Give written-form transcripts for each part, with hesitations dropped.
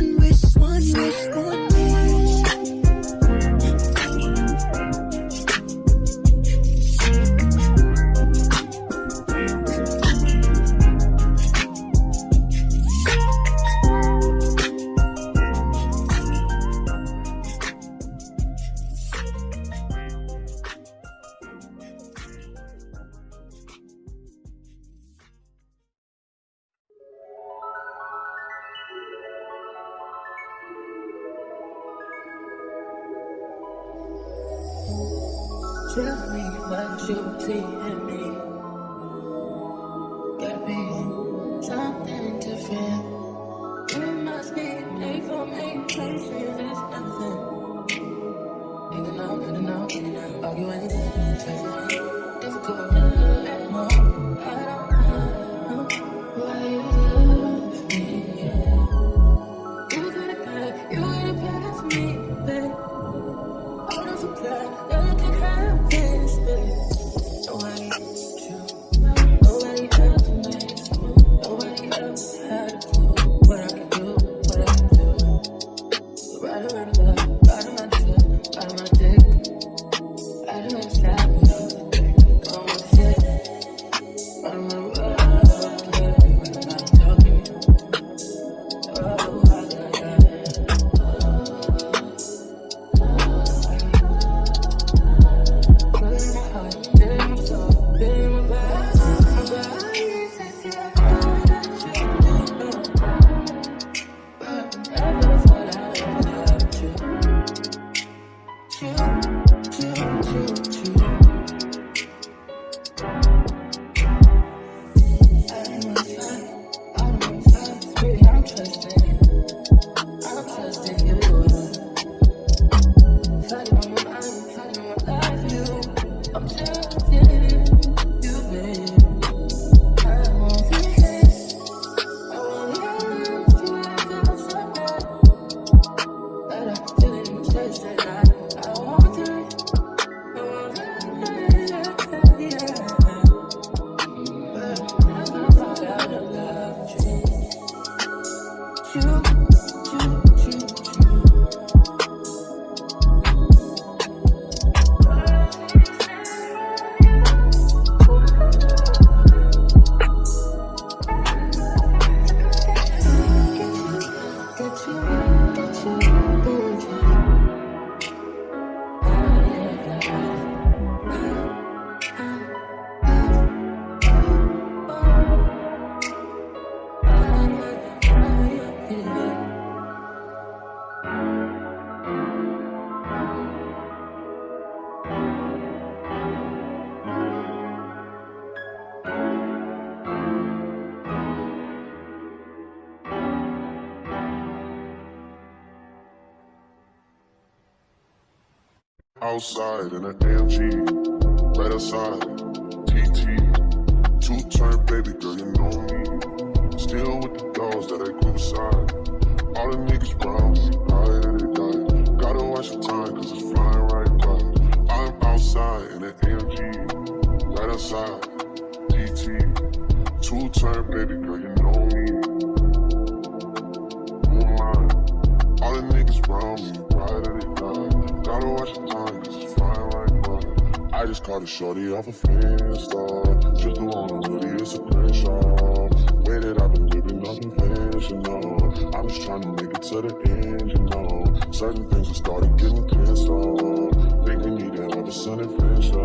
one wish, one wish, one wish. Tell me what you see in me. Gotta be something different. You must be made for me. Places is nothing. In and out, in and out, in and out. Arguing, chasing, difficult, and more. I don't know why you love me. Yeah. You could've passed me, babe. All of the blood, nothing happens, babe. Nobody else you, nobody else makes me. Nobody else had a clue what I can do, what I can do. Right around the love, right around my foot, right around my dick. I don't understand me, all the things I'm going to say. Right around the world, yeah, when I'm not talking. Oh, Outside in an AMG, right outside, TT, two-turn baby girl, you know me. side. All the niggas round me, high that they die. Gotta watch the time, cause it's flying right by. I'm outside in an AMG, right outside, GT. Two-turn, baby girl, you know me. Who am I? All the niggas round me, high that they die. Gotta watch the time, cause it's flying right by. I just caught a shorty off a Finsta. Just the one on hoodie, it's a Crenshaw. Way that I've been living unconventional. I'm just trying to make it to the end, you know. Certain things have started getting canceled. Think we need to have a sun adventure.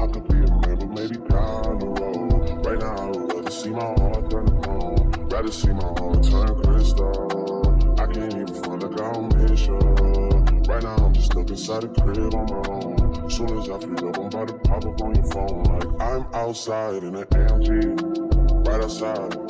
I could be a man, but maybe down the road. Right now, I would rather see my heart turn to chrome. Rather see my heart turn crystal. I can't even front like I don't miss you. Right now, I'm just stuck inside the crib on my own. Soon as I feel up, I'm about to pop up on your phone. Like I'm outside in an AMG, right outside.